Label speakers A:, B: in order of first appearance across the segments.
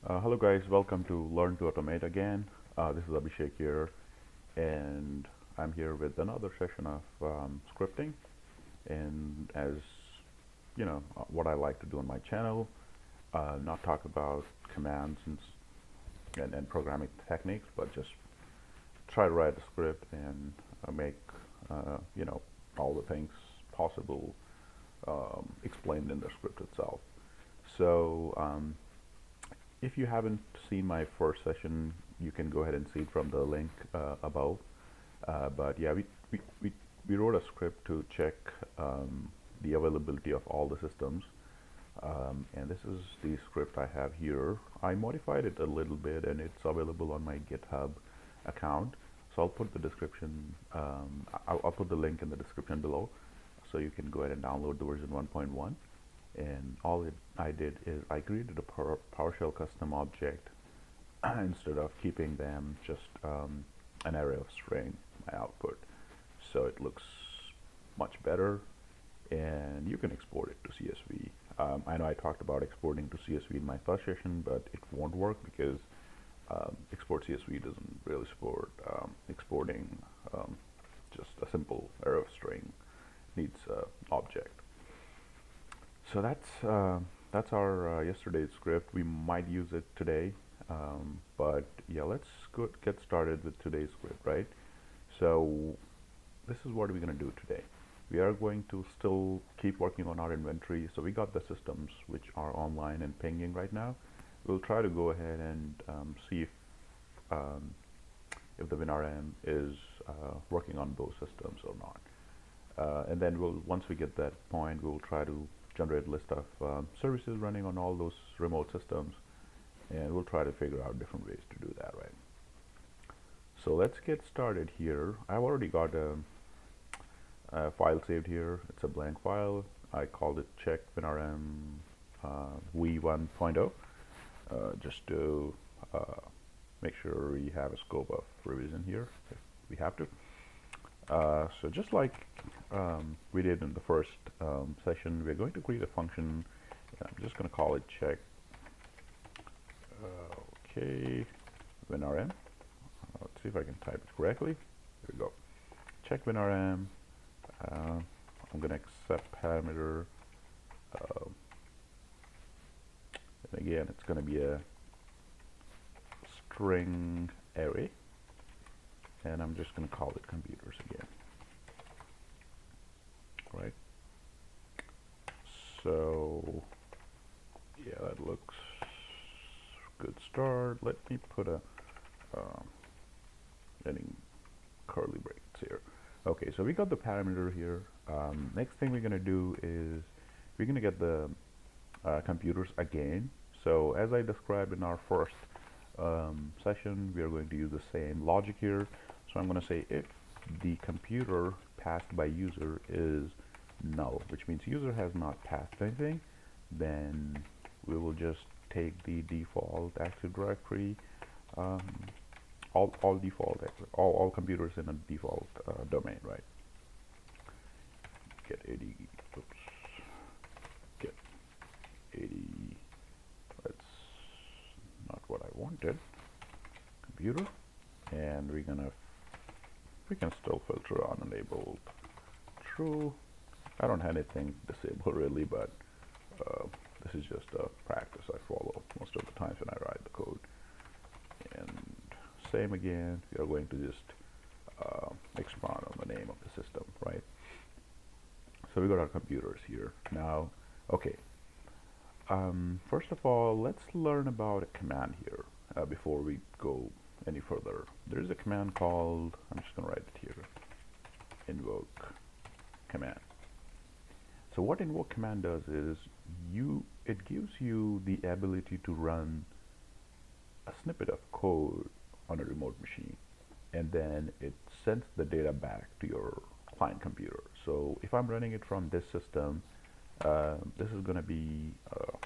A: Hello guys, welcome to Learn to Automate again. This is Abhishek here, and I'm here with another session of scripting. And as you know, what I like to do on my channel, not talk about commands and programming techniques, but just try to write a script and make all the things possible explained in the script itself. So if you haven't seen my first session, you can go ahead and see it from the link above. But yeah, we wrote a script to check the availability of all the systems. And this is the script I have here. I modified it a little bit and it's available on my GitHub account. So I'll put the description, I'll put the link in the description below so you can go ahead and download the version 1.1. And I did is I created a PowerShell custom object instead of keeping them just an array of string, my output. So it looks much better, and you can export it to CSV. I know I talked about exporting to CSV in my first session, but it won't work because export CSV doesn't really support exporting just a simple array of string. Needs object. So that's our yesterday's script. We might use it today, but yeah, let's get started with today's script, right? So this is what we're going to do today. We are going to still keep working on our inventory. So we got the systems which are online and pinging right now. We'll try to go ahead and see if the WinRM is working on those systems or not. And then once we get that point, we'll try to generate a list of services running on all those remote systems, and we'll try to figure out different ways to do that, right? So let's get started here. I've already got a file saved here. It's a blank file. I called it check WinRM v1.0 just to make sure we have a scope of revision here if we have to. So just like we did in the first session, we're going to create a function. I'm just going to call it check okay WinRM. Let's see if I can type it correctly. Here we go. Check WinRM. I'm going to accept parameter. And again, it's going to be a string array. And I'm just going to call it computers again. Right. So yeah, that looks good start. Let me put a getting curly brackets here. Okay, so we got the parameter here. Next thing we're going to do is we're going to get the computers again. So as I described in our first session, we are going to use the same logic here. So I'm going to say if the computer passed by user is null, which means user has not passed anything, then we will just take the default Active Directory, all computers in a default domain, right? Get 80. Oops. Get 80. That's not what I wanted. Computer, and we can still filter on enabled true. I don't have anything disabled really, but this is just a practice I follow most of the times when I write the code. And same again, we are going to just expand on the name of the system, right? So we got our computers here now. Okay. First of all, let's learn about a command here before we go any further. There's a command called, I'm just going to write it here, invoke command. So what invoke command does is it gives you the ability to run a snippet of code on a remote machine, and then it sends the data back to your client computer. So if I'm running it from this system, this is going to be a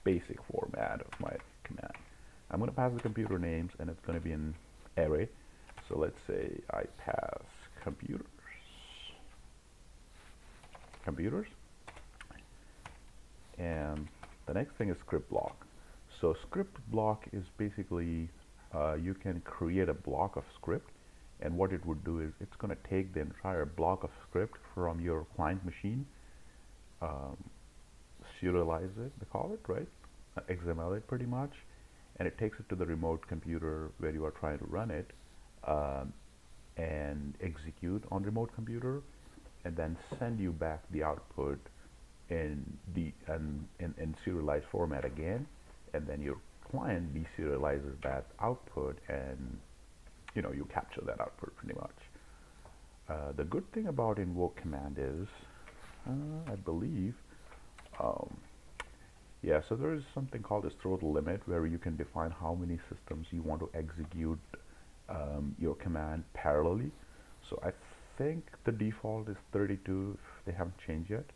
A: basic format of my command. I'm going to pass the computer names, and it's going to be an array. So let's say I pass computers, and the next thing is script block. So script block is basically you can create a block of script, and what it would do is it's going to take the entire block of script from your client machine, um, serialize it, they call it, right? XML it pretty much, and it takes it to the remote computer where you are trying to run it, um, and execute on remote computer, and then send you back the output in serialized format again, and then your client deserializes that output, and you capture that output pretty much. The good thing about invoke command is, I believe, um, yeah, so there is something called as throttle limit where you can define how many systems you want to execute your command parallelly. So I think the default is 32 if they haven't changed yet,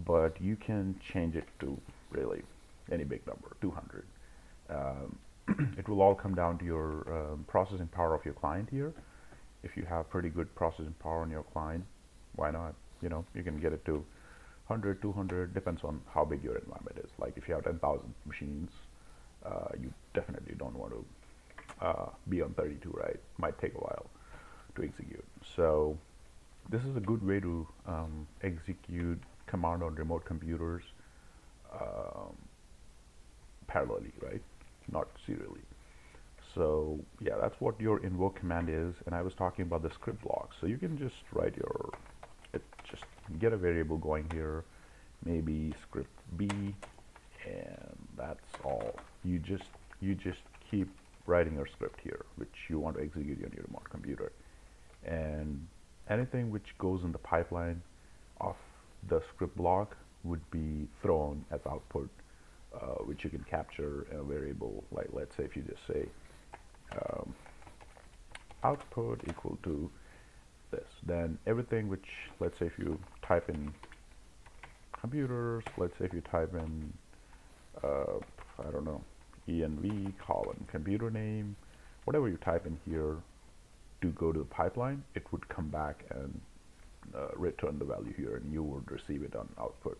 A: but you can change it to really any big number, 200. Um, it will all come down to your processing power of your client here. If you have pretty good processing power on your client, why not? You can get it to 100, 200, depends on how big your environment is. Like if you have 10,000 machines, you definitely don't want to be on 32, right? Might take a while to execute. So this is a good way to execute command on remote computers um, parallelly, right? Not serially. So yeah, that's what your invoke command is. And I was talking about the script block. So you can just write just get a variable going here, maybe script B, and that's all. You just keep writing your script here, which you want to execute on your remote computer, and anything which goes in the pipeline of the script block would be thrown as output, which you can capture in a variable. Like let's say if you just say um, output equal to this, then everything which, let's say if you type in computers, let's say if you type in I don't know, env colon computer name, whatever you type in here to go to the pipeline, it would come back and return the value here, and you would receive it on output.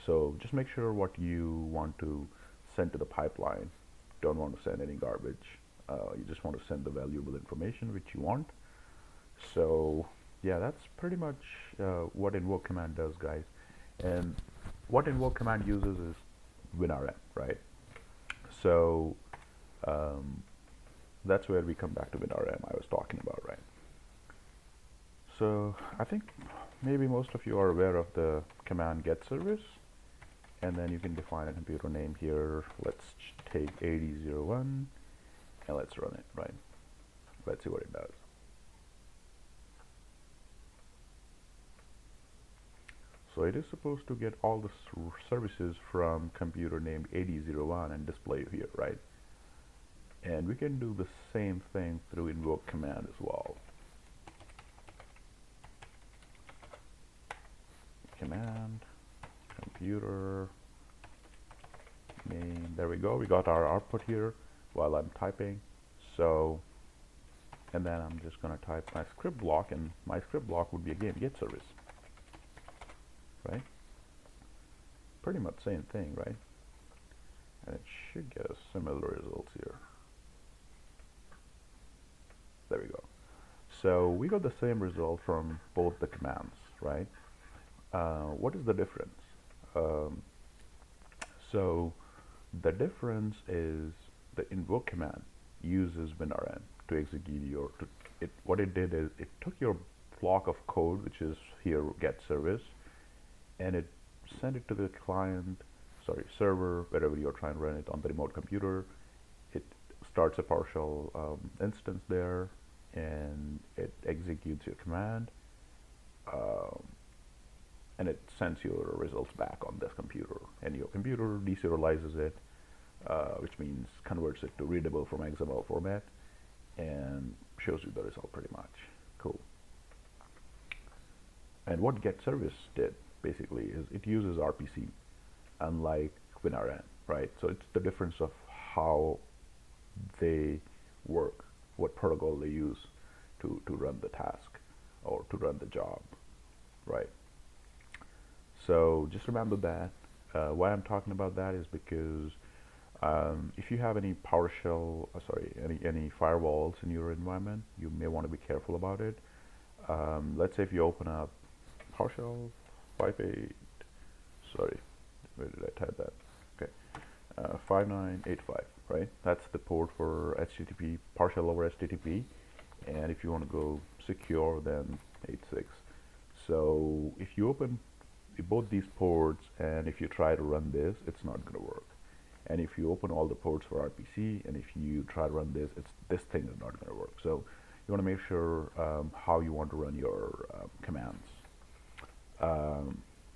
A: So just make sure what you want to send to the pipeline. Don't want to send any garbage. You just want to send the valuable information which you want. So yeah, that's pretty much what invoke command does, guys. And what invoke command uses is WinRM, right? So that's where we come back to WinRM I was talking about, right? So I think maybe most of you are aware of the command get service, and then you can define a computer name here. Let's take 8001 and let's run it, right? Let's see what it does. So it is supposed to get all the services from computer named 8001 and display here, right? And we can do the same thing through invoke command as well. Command computer name. There we go. We got our output here while I'm typing. So, and then I'm just going to type my script block, and my script block would be again get service, right? Pretty much same thing, right? And it should get us similar results here. There we go. So we got the same result from both the commands, right? What is the difference? So the difference is the invoke command uses WinRM to execute your. What it did is it took your block of code, which is here get service, and it sent it to the client, server, wherever you're trying to run it on the remote computer. It starts a PowerShell instance there, and it executes your command, and it sends your results back on this computer, and your computer deserializes it, which means converts it to readable from XML format, and shows you the result pretty much. Cool. And what get service did basically is it uses RPC, unlike WinRM, right? So it's the difference of how they work, what protocol they use to run the task or to run the job, right? So just remember that. Why I'm talking about that is because If you have any PowerShell, any firewalls in your environment, you may want to be careful about it. Let's say if you open up PowerShell 5.8, sorry, where did I type that? Okay, 5985, right? That's the port for HTTP, PowerShell over HTTP. And if you want to go secure, then 86. So if you open both these ports, and if you try to run this, it's not going to work. And if you open all the ports for RPC, and if you try to run this, this thing is not going to work. So you want to make sure how you want to run your commands.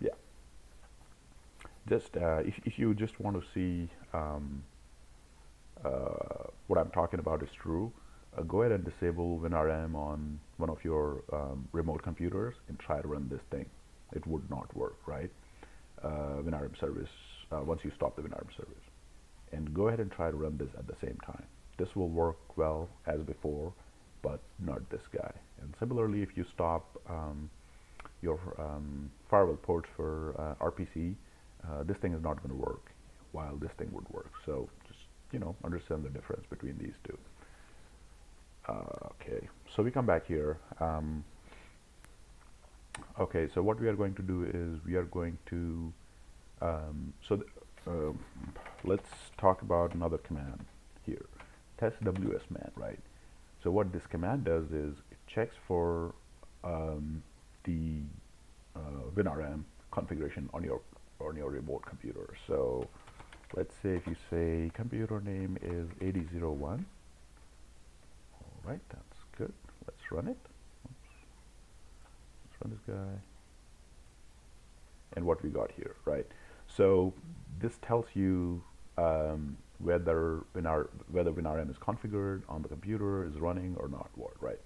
A: Yeah. Just if you just want to see what I'm talking about is true, go ahead and disable WinRM on one of your remote computers and try to run this thing. It would not work, right? WinRM service, once you stop the WinRM service. And go ahead and try to run this at the same time. This will work well as before, but not this guy. And similarly, if you stop your firewall ports for RPC, this thing is not going to work, while this thing would work. So just, understand the difference between these two. Okay, so we come back here. Okay, so what we are going to do is we are going to let's talk about another command here, test WSMan, right? So what this command does is it checks for the WinRM configuration on your remote computer. So let's say if you say computer name is 8001. All right, that's good. Let's run it. Oops. Let's run this guy. And what we got here, right? So this tells you whether WinRM is configured on the computer, is running or not, right?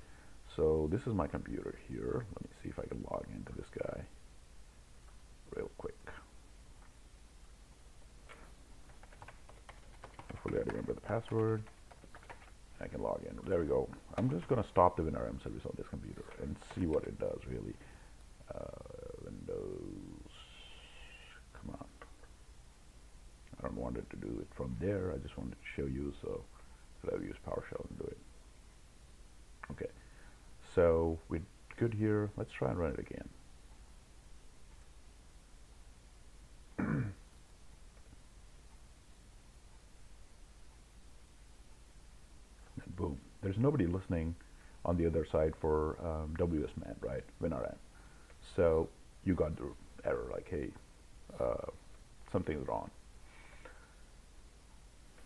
A: So this is my computer here. Let me see if I can log into this guy real quick. Hopefully I remember the password. I can log in. There we go. I'm just going to stop the WinRM service on this computer and see what it does really. Windows, come on. I don't want it to do it from there. I just wanted to show you, so I'll use PowerShell and do it. Okay, so we're good here. Let's try and run it again. And boom, there's nobody listening on the other side for WSMan, right? WinRM. So you got the error like, hey, something's wrong.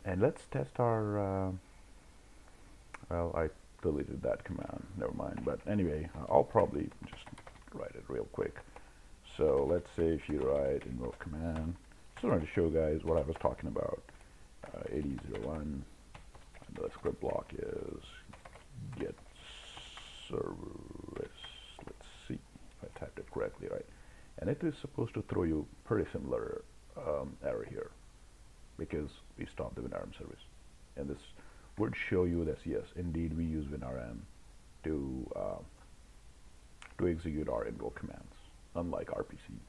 A: And let's test our, well, I deleted that command, never mind. But anyway, I'll probably just write it real quick. So let's say if you write invoke command, just wanted to show guys what I was talking about. 8001, and the script block is get service. Let's see if I typed it correctly, right? And it is supposed to throw you pretty similar error here, because we stopped the WinRM service. And this would show you that yes, indeed we use WinRM to execute our invoke commands, unlike RPC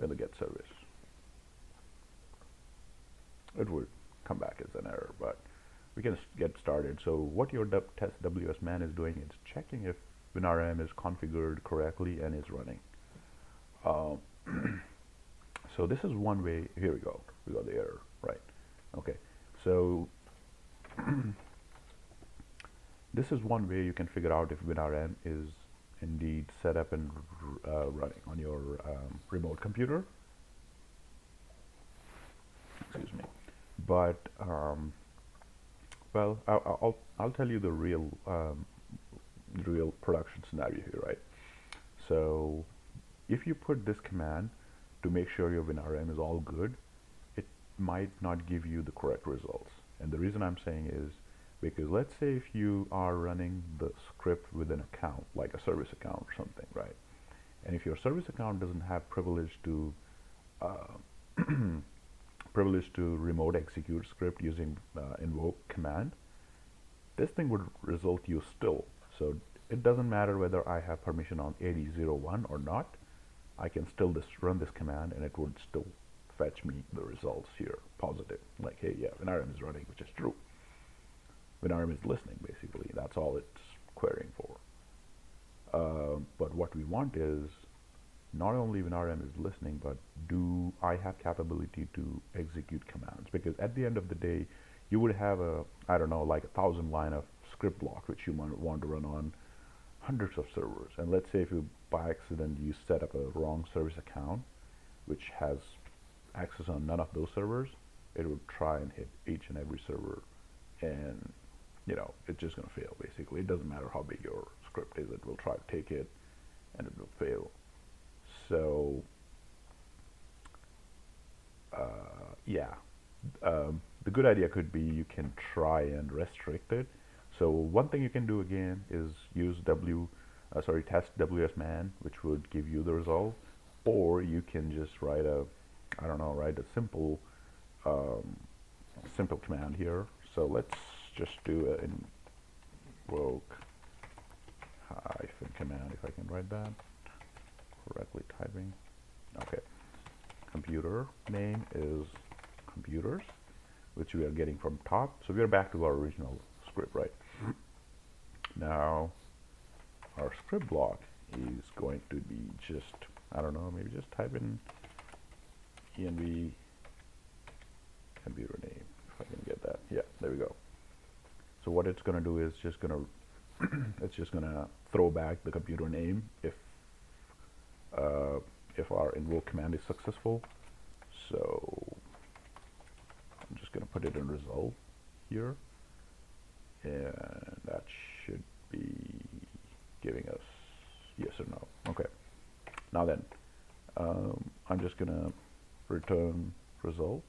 A: in the get service. It would come back as an error, but we can get started. So what your test WSMan is doing is checking if WinRM is configured correctly and is running. So this is one way. Here we go. We got the error, right? Okay. So this is one way you can figure out if WinRM is indeed set up and running on your remote computer. Excuse me. But well, I'll tell you the real production scenario here, right? So if you put this command to make sure your WinRM is all good, it might not give you the correct results. And the reason I'm saying is because let's say if you are running the script with an account, like a service account or something, right? And if your service account doesn't have privilege to remote execute script using invoke command, this thing would result you still. So it doesn't matter whether I have permission on 8001 or not. I can still run this command and it would still fetch me the results here, positive. Like, hey, yeah, WinRM is running, which is true. WinRM is listening, basically. That's all it's querying for. But what we want is not only WinRM is listening, but do I have capability to execute commands? Because at the end of the day, you would have I don't know, like 1,000 line of script block, which you might want to run on hundreds of servers. And let's say if you, by accident, you set up a wrong service account, which has access on none of those servers, it will try and hit each and every server, and it's just going to fail. Basically, it doesn't matter how big your script is, it will try to take it and it will fail. So the good idea could be you can try and restrict it. So one thing you can do again is use test WSMan, which would give you the result, or you can just write a simple command here. So let's just do an invoke hyphen command, if I can write that correctly typing. Okay, computer name is computers, which we are getting from top. So we are back to our original script, right? Now our script block is going to be just, I don't know, maybe just type in env computer name, if I can get that. Yeah, there we go. So what it's going to do is just going to it's just going to throw back the computer name if our invoke command is successful. So I'm just going to put it in result here, and that should be giving us yes or no. Okay, now then I'm just going to return result.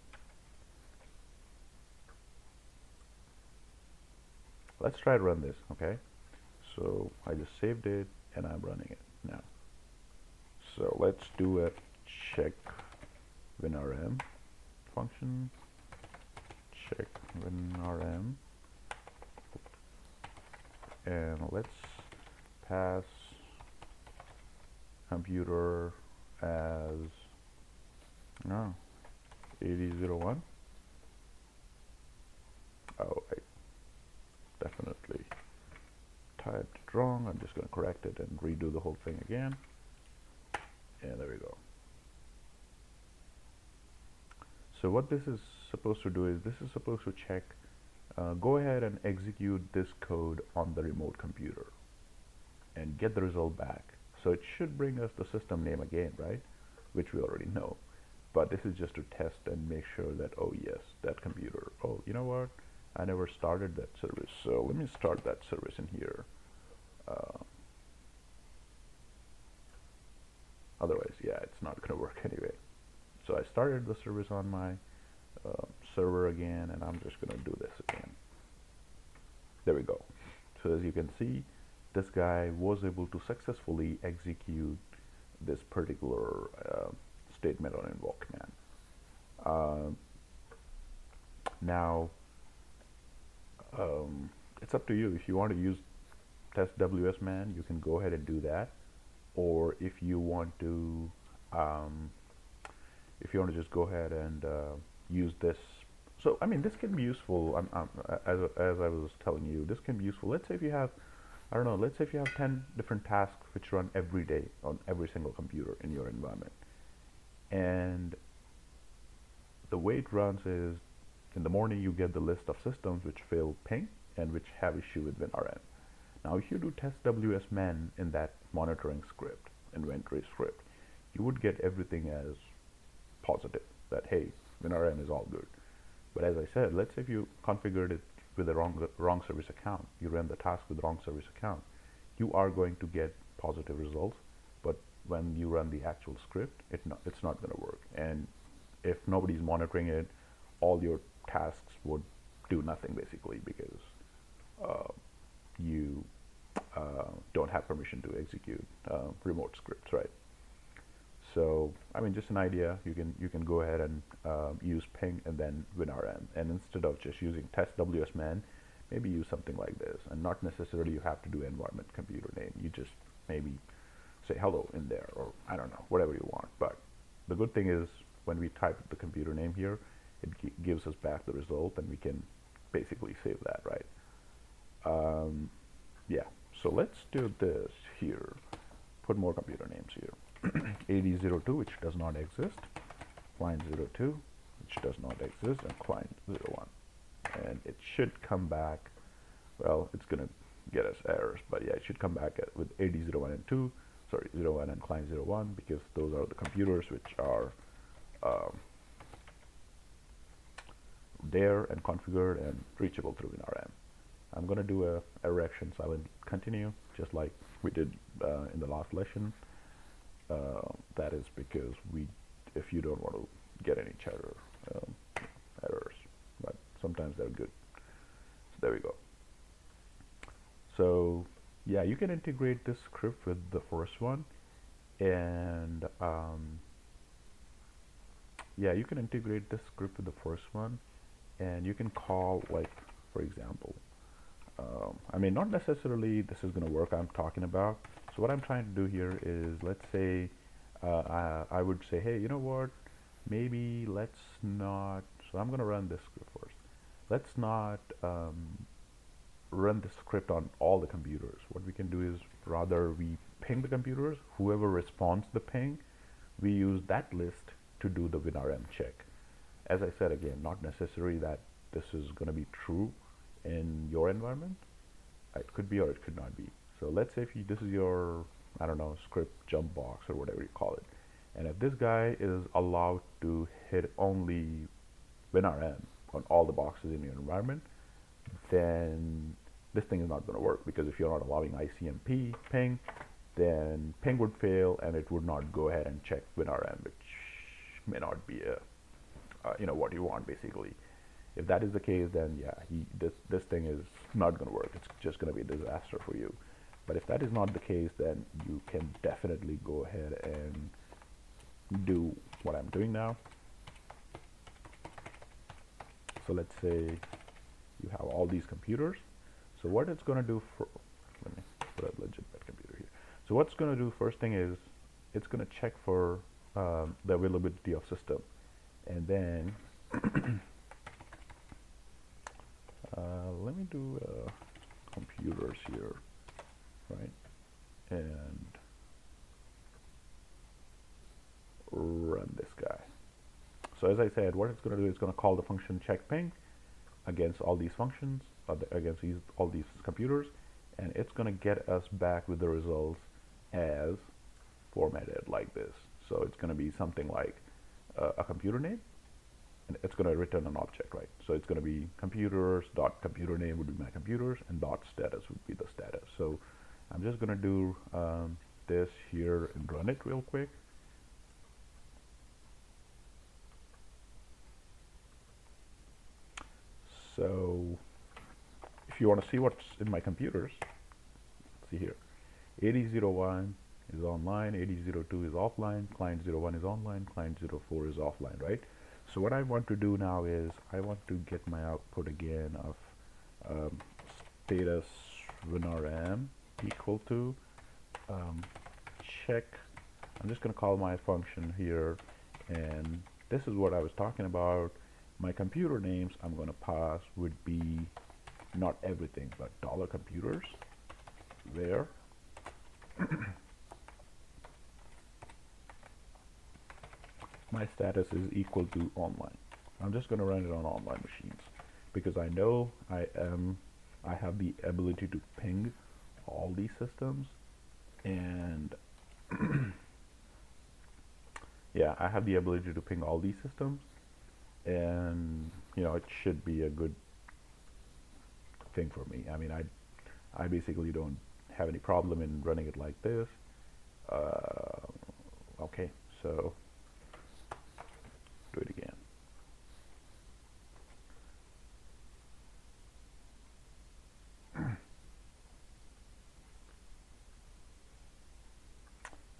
A: Let's try to run this. Okay, so I just saved it and I'm running it now. So let's do a check WinRM function. Check WinRM, and let's pass computer as 8001. Oh, I definitely typed it wrong. I'm just going to correct it and redo the whole thing again. And there we go. So what this is supposed to do is this is supposed to check, go ahead and execute this code on the remote computer and get the result back. So it should bring us the system name again, right? Which we already know. But this is just to test and make sure that, oh yes, that computer, oh, you know what? I never started that service. So let me start that service in here. Otherwise, yeah, it's not going to work anyway. So I started the service on my server again, and I'm just going to do this again. There we go. So as you can see, this guy was able to successfully execute this particular statement on invoke command. Now, it's up to you. If you want to use test WSMan, you can go ahead and do that. Or if you want to just go ahead and use this. So I mean, this can be useful. As I was telling you, this can be useful. Let's say if you have, I don't know, let's say if you have 10 different tasks which run every day on every single computer in your environment, and the way it runs is, in the morning you get the list of systems which fail ping and which have issue with WinRM. Now if you do test WSMan in that monitoring script, inventory script, you would get everything as positive, that hey, WinRM is all good. But as I said, let's say if you configured it with the wrong service account, you ran the task with the wrong service account, you are going to get positive results, but when you run the actual script, it's not going to work. And if nobody's monitoring it, all your tasks would do nothing basically, because you don't have permission to execute remote scripts, right? So I mean, just an idea. You can go ahead and use ping and then WinRM, and instead of just using test WSMan, maybe use something like this, and not necessarily you have to do environment computer name. You just maybe say hello in there, or I don't know, whatever you want. But the good thing is when we type the computer name here, it gives us back the result, and we can basically save that, right? Yeah, so let's do this here. Put more computer names here. AD02, which does not exist. Client 02, which does not exist, and client 01. And it should come back, well, it's going to get us errors, but yeah, it should come back with AD01 and 2, sorry, 01 and client 01, because those are the computers which are there and configured and reachable through WinRM. I'm going to do a error action silent continue, just like we did in the last lesson. That is because if you don't want to get any chatter errors, but sometimes they're good. So there we go. So yeah, you can integrate this script with the first one, and yeah, you can integrate this script with the first one, and you can call, like, for example, I mean, not necessarily this is going to work I'm talking about. So what I'm trying to do here is, let's say I would say, hey, you know what, maybe let's not, so I'm going to run this script first. Let's not run the script on all the computers. What we can do is, rather, we ping the computers, whoever responds the ping, we use that list to do the WinRM check. As I said, again, not necessary that this is going to be true in your environment. It could be or it could not be. So let's say if this is your, I don't know, script jump box or whatever you call it, and if this guy is allowed to hit only WinRM on all the boxes in your environment, then this thing is not going to work, because if you're not allowing ICMP ping, then ping would fail and it would not go ahead and check WinRM, which may not be a what you want, basically. If that is the case, then yeah, this thing is not going to work. It's just going to be a disaster for you. But if that is not the case, then you can definitely go ahead and do what I'm doing now. So let's say you have all these computers. So what it's going to do for, let me put a legitimate computer here. So what's going to do, first thing is, it's going to check for the availability of system. And then let me do computers here, right? And run this guy. So as I said, what it's going to do is going to call the function check ping against all these functions, against all these computers, and it's going to get us back with the results as formatted like this. So it's going to be something like a computer name, and it's going to return an object, right? So it's going to be computers dot computer name would be my computers, and dot status would be the status. So I'm just going to do this here and run it real quick. So if you want to see what's in my computers, see here, AD01 is online, AD02 is offline, client 01 is online, client 04 is offline, right? So what I want to do now is, I want to get my output again of status WinRM equal to check. I'm just going to call my function here, and this is what I was talking about. My computer names I'm going to pass would be not everything, but $computers, where my status is equal to online. I'm just going to run it on online machines, because I know I have the ability to ping all these systems, and yeah, I have the ability to ping all these systems, and it should be a good thing for me. I mean, I basically don't have any problem in running it like this. Okay, so do it again.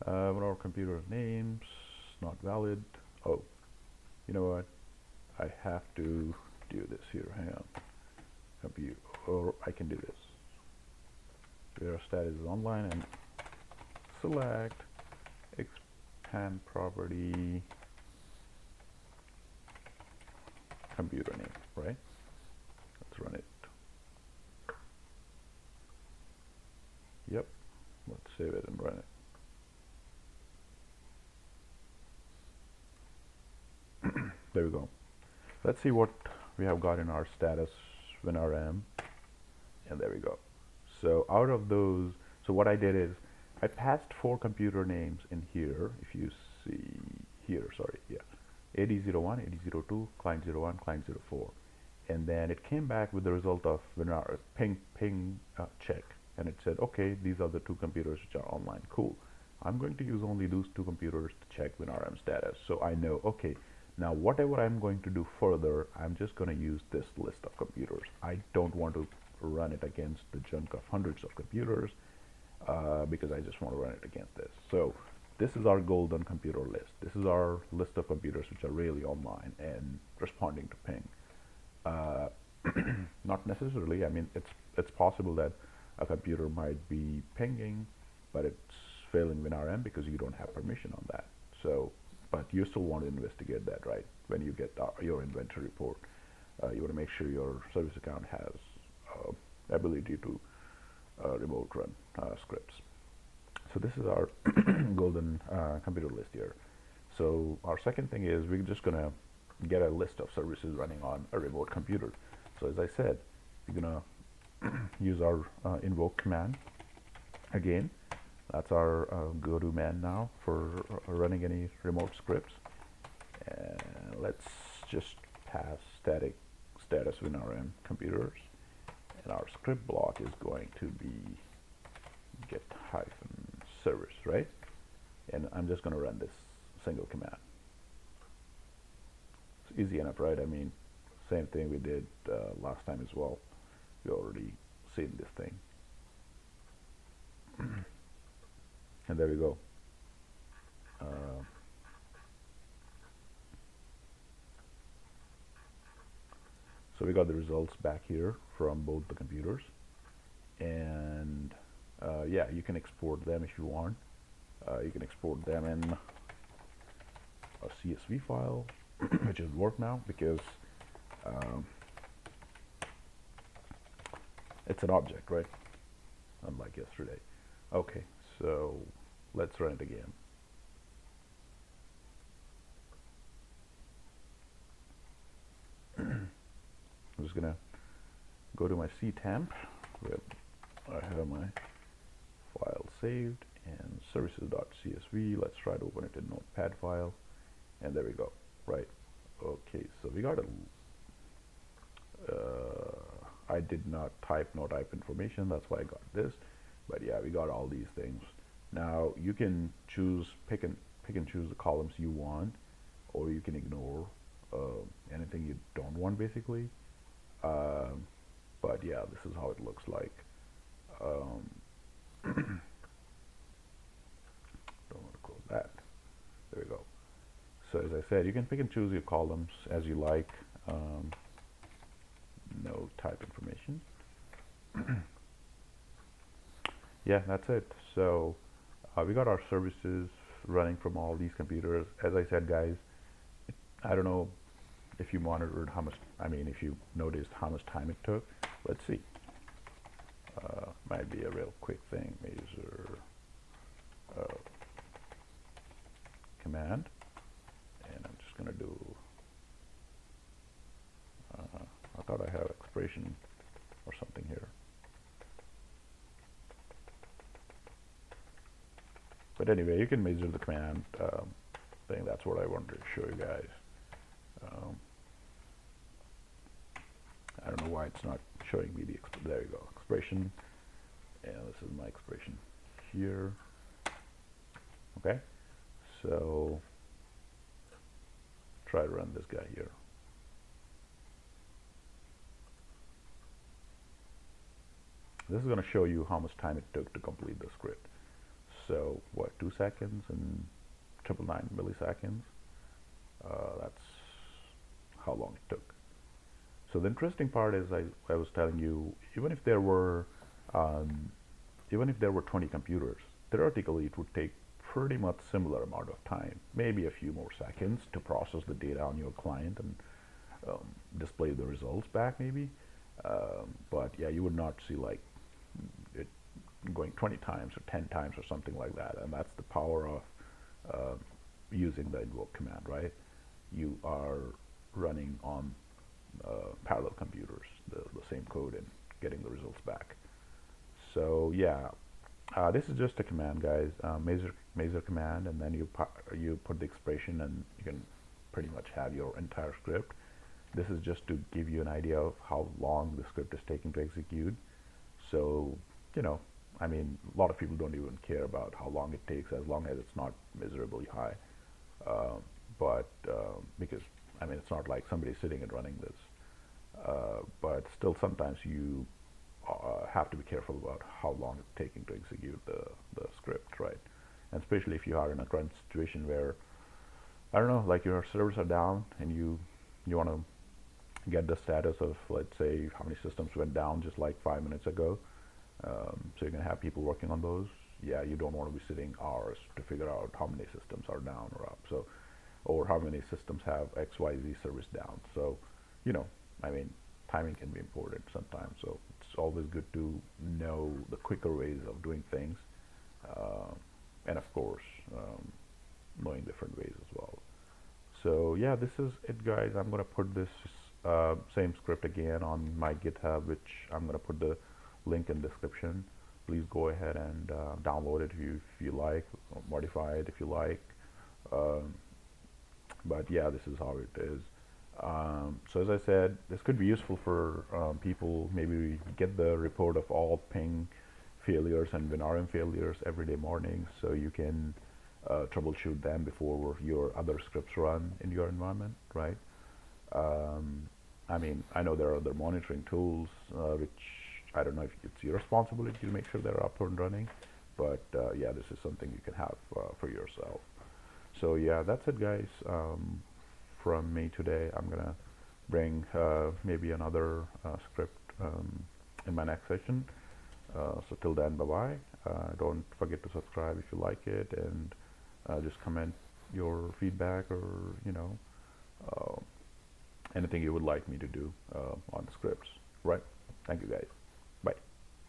A: What are computer names? Not valid. Oh, you know what? I have to do this here. Hang on. Compute, or I can do this. Where status is online, and select expand property computer name, right? Let's run it. Yep. Let's save it and run it. There we go. Let's see what we have got in our status WinRM, and there we go. So out of those, so what I did is I passed 4 computer names in here. If you see here, sorry, yeah, AD01, AD02, client01, client04, and then it came back with the result of WinRM ping check, and it said, okay, these are the 2 computers which are online. Cool. I'm going to use only those 2 computers to check WinRM status, so I know, okay, now whatever I'm going to do further, I'm just going to use this list of computers. I don't want to run it against the junk of hundreds of computers because I just want to run it against this. So this is our golden computer list. This is our list of computers which are really online and responding to ping. Not necessarily. I mean, it's possible that a computer might be pinging, but it's failing WinRM because you don't have permission on that. So, but you still want to investigate that, right? When you get your inventory report, you want to make sure your service account has ability to remote run scripts. So this is our golden computer list here. So our second thing is we're just gonna get a list of services running on a remote computer. So as I said, we're gonna use our invoke command again. That's our go-to man now for running any remote scripts. And let's just pass static status WinRM computers, and our script block is going to be get hyphen service, right? And I'm just going to run this single command. It's easy enough, right? I mean, same thing we did last time as well. We already seen this thing. And there we go. So we got the results back here from both the computers, and yeah, you can export them if you want. You can export them in a CSV file, which is work now because it's an object, right? Unlike yesterday. Okay, so let's run it again. I'm just gonna go to my ctemp where I have my file saved, and services.csv. Let's try to open it in Notepad file, and there we go. Right. Okay. So we got a. I did not type no type information. That's why I got this. But yeah, we got all these things. Now you can choose pick and choose the columns you want, or you can ignore anything you don't want, basically. But yeah, this is how it looks like. Don't want to close that. There we go. So as I said, you can pick and choose your columns as you like. No type information. Yeah, that's it. So we got our services running from all these computers. As I said, guys, I don't know if you monitored how much, I mean, if you noticed how much time it took. Let's see. Might be a real quick thing. User command, and I'm just going to do, I thought I had an expression or something here. But anyway, you can measure the command thing. That's what I wanted to show you guys. I don't know why it's not showing me the, there you go, expression. And this is my expression here. Okay, so try to run this guy here. This is going to show you how much time it took to complete the script. So what, 2 seconds and 999 milliseconds? That's how long it took. So the interesting part is I was telling you, even if there were 20 computers, theoretically it would take pretty much similar amount of time, maybe a few more seconds to process the data on your client and display the results back maybe. But yeah, you would not see like it going 20 times or 10 times or something like that. And that's the power of uh, using the invoke command, right? You are running on parallel computers, the same code, and getting the results back. So yeah, this is just a command, guys. Measure command, and then you put the expression, and you can pretty much have your entire script. This is just to give you an idea of how long the script is taking to execute. So, you know, I mean, a lot of people don't even care about how long it takes as long as it's not miserably high. Uh, but because, I mean, it's not like somebody's sitting and running this. But still, sometimes you have to be careful about how long it's taking to execute the script, right? And especially if you are in a current situation where, I don't know, like your servers are down and you want to get the status of, let's say, how many systems went down just like 5 minutes ago. So you're going to have people working on those. Yeah, you don't want to be sitting hours to figure out how many systems are down or up. So, or how many systems have XYZ service down. So, you know, I mean, timing can be important sometimes. So it's always good to know the quicker ways of doing things. Uh, and of course, knowing different ways as well. So yeah, this is it, guys. I'm gonna put this same script again on my GitHub, which I'm gonna put the link in description. Please go ahead and download it if you like, or modify it if you like. Um, but yeah, this is how it is. So as I said, this could be useful for people. Maybe get the report of all ping failures and WinRM failures every day morning, so you can troubleshoot them before your other scripts run in your environment, right? Um, I mean, I know there are other monitoring tools, which I don't know if it's your responsibility to make sure they're up and running, but yeah, this is something you can have for yourself. So yeah, that's it, guys. From me today, I'm gonna bring maybe another script in my next session. So till then, bye bye. Don't forget to subscribe if you like it, and just comment your feedback, or you know, uh, anything you would like me to do on the scripts. Right? Thank you, guys.